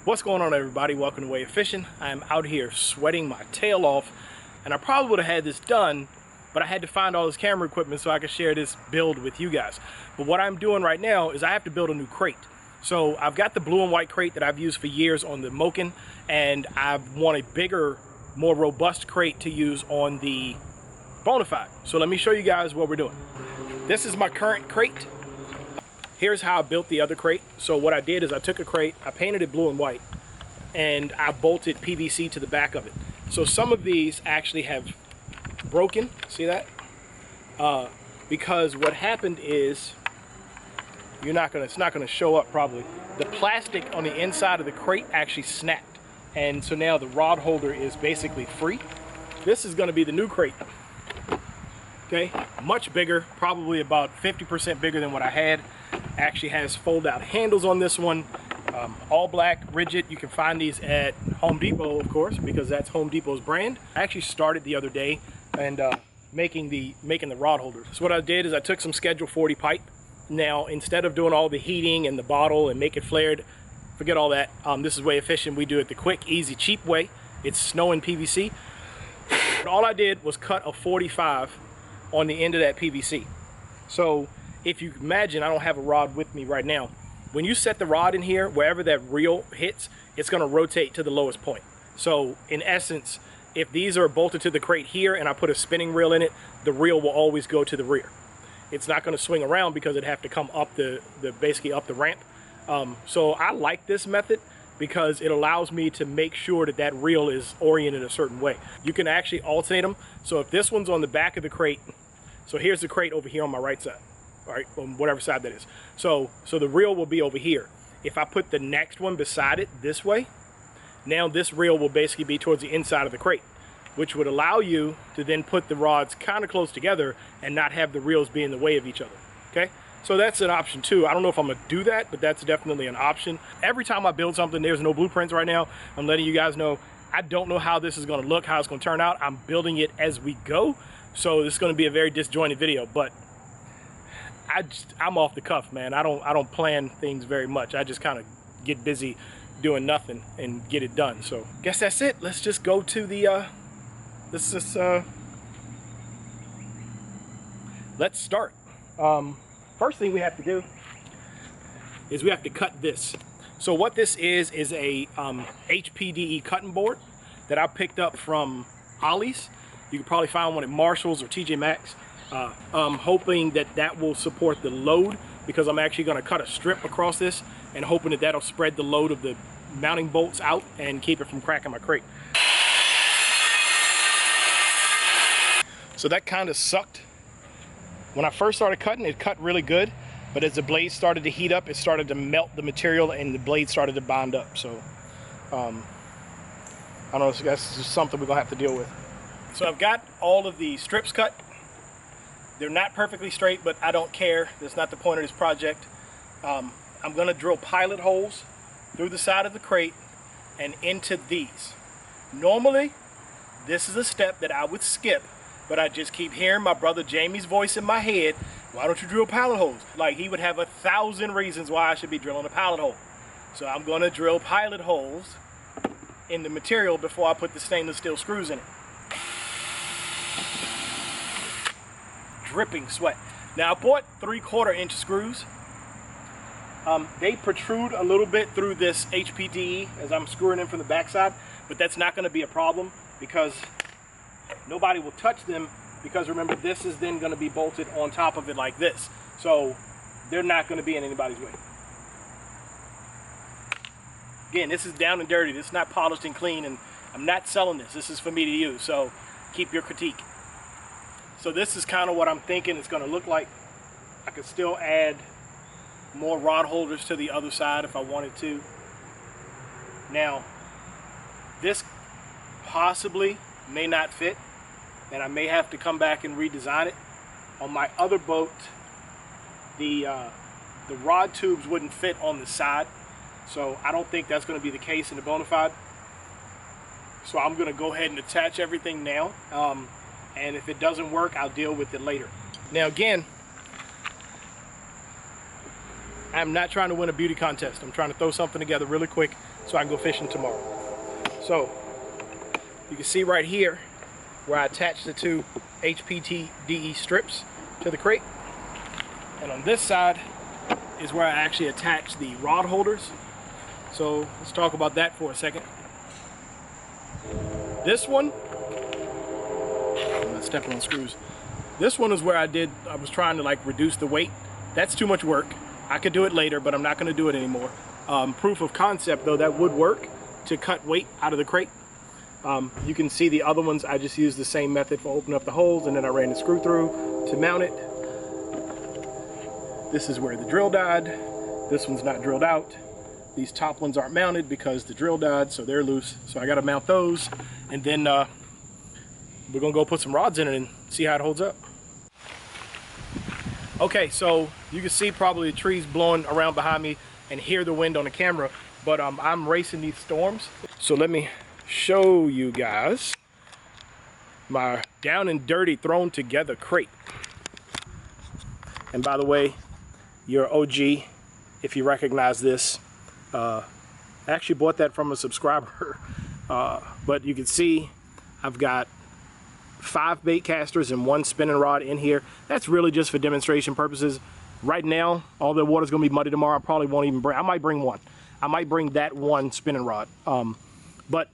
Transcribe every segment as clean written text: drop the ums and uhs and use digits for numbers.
What's going on, everybody? Welcome to WAEofFishing. I'm out here sweating my tail off, and I probably would have had this done, but I had to find all this camera equipment so I could share this build with you guys. But what I'm doing right now is I have to build a new crate. So I've got the blue and white crate that I've used for years on the Moken, and I want a bigger, more robust crate to use on the Bonafide. So let me show you guys what we're doing. This is my current crate. Here's how I built the other crate. So what I did is I took a crate, I painted it blue and white, and I bolted PVC to the back of it. So some of these actually have broken, see that? Because what happened is, it's not gonna show up probably. The plastic on the inside of the crate actually snapped. And so now the rod holder is basically free. This is gonna be the new crate. Okay, much bigger, probably about 50% bigger than what I had. Actually has fold out handles on this one, all black, rigid. You can find these at Home Depot, of course, because that's Home Depot's brand. I actually started the other day and making the rod holders. So what I did is I took some Schedule 40 pipe. Now, instead of doing all the heating and the bottle and make it flared, forget all that. This is WAEofFishing. We do it the quick, easy, cheap way. It's snow and PVC. All I did was cut a 45 on the end of that PVC. So if you imagine, I don't have a rod with me right now. When you set the rod in here, wherever that reel hits, it's gonna rotate to the lowest point. So in essence, if these are bolted to the crate here and I put a spinning reel in it, the reel will always go to the rear. It's not gonna swing around because it'd have to come up basically up the ramp. So I like this method because it allows me to make sure that that reel is oriented a certain way. You can actually alternate them. So if this one's on the back of the crate, so here's the crate over here on my right side. All right, on whatever side that is. So the reel will be over here. If I put the next one beside it this way, now this reel will basically be towards the inside of the crate, which would allow you to then put the rods kind of close together and not have the reels be in the way of each other, okay? So that's an option too. I don't know if I'm gonna do that, but that's definitely an option. Every time I build something, there's no blueprints right now. I'm letting you guys know, I don't know how this is gonna look, how it's gonna turn out. I'm building it as we go. So this is gonna be a very disjointed video, but I'm off the cuff, man. I don't plan things very much. I just kind of get busy doing nothing and get it done. So guess that's it. Let's just go to the let's start. First thing we have to do is we have to cut this. So what this is a HPDE cutting board that I picked up from Ollie's. You can probably find one at Marshall's or TJ Maxx. I'm hoping that will support the load, because I'm actually going to cut a strip across this and hoping that that'll spread the load of the mounting bolts out and keep it from cracking my crate. So that kind of sucked. When I first started cutting, it cut really good, but as the blade started to heat up, it started to melt the material and the blade started to bind up. So I don't know, that's just something we're gonna have to deal with. So I've got all of the strips cut. They're not perfectly straight, but I don't care. That's not the point of this project. I'm gonna drill pilot holes through the side of the crate and into these. Normally, this is a step that I would skip, but I just keep hearing my brother Jamie's voice in my head. Why don't you drill pilot holes? Like, he would have 1,000 reasons why I should be drilling a pilot hole. So I'm gonna drill pilot holes in the material before I put the stainless steel screws in it. Dripping sweat. Now I bought 3/4 inch screws. They protrude a little bit through this HPDE as I'm screwing in from the backside, but that's not going to be a problem because nobody will touch them, because remember, this is then going to be bolted on top of it like this, so they're not going to be in anybody's way. Again, this is down and dirty. This is not polished and clean, and I'm not selling this. This is for me to use, so keep your critique. So this is kind of what I'm thinking it's going to look like. I could still add more rod holders to the other side if I wanted to. Now, this possibly may not fit, and I may have to come back and redesign it. On my other boat, the rod tubes wouldn't fit on the side, so I don't think that's going to be the case in the Bonafide. So I'm going to go ahead and attach everything now. And if it doesn't work, I'll deal with it later. Now again, I'm not trying to win a beauty contest. I'm trying to throw something together really quick so I can go fishing tomorrow. So you can see right here where I attached the 2 HPTDE strips to the crate. And on this side is where I actually attach the rod holders. So let's talk about that for a second. This one, I'm not stepping on screws. This one is where I was trying to like reduce the weight. That's too much work. I could do it later, but I'm not going to do it anymore. Proof of concept though, that would work to cut weight out of the crate. You can see the other ones, I just used the same method for opening up the holes, and then I ran the screw through to mount it. This is where the drill died. This one's not drilled out. These top ones aren't mounted because the drill died, so they're loose. So I got to mount those, and then we're gonna go put some rods in it and see how it holds up. Okay, so you can see probably the trees blowing around behind me and hear the wind on the camera, but I'm racing these storms. So let me show you guys my down and dirty thrown together crate. And by the way, you're OG if you recognize this. I actually bought that from a subscriber, but you can see I've got 5 bait casters and 1 spinning rod in here. That's really just for demonstration purposes. Right now, all the water's gonna be muddy tomorrow. I probably won't even bring, I might bring 1. I might bring that 1 spinning rod. But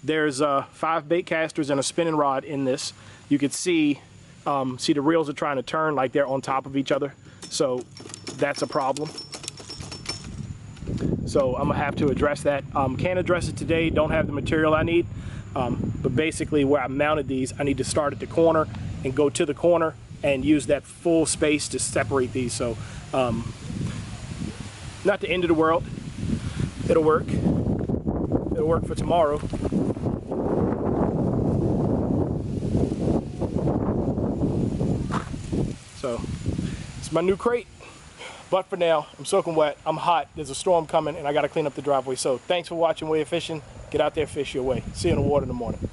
there's 5 bait casters and a spinning rod in this. You can see the reels are trying to turn like they're on top of each other. So that's a problem. So I'm gonna have to address that. Can't address it today, don't have the material I need. But basically where I mounted these, I need to start at the corner and go to the corner and use that full space to separate these. So not the end of the world. It'll work. It'll work for tomorrow. So it's my new crate. But for now, I'm soaking wet, I'm hot, there's a storm coming, and I gotta clean up the driveway. So thanks for watching WAEofFishing. Get out there, fish your way. See you in the water in the morning.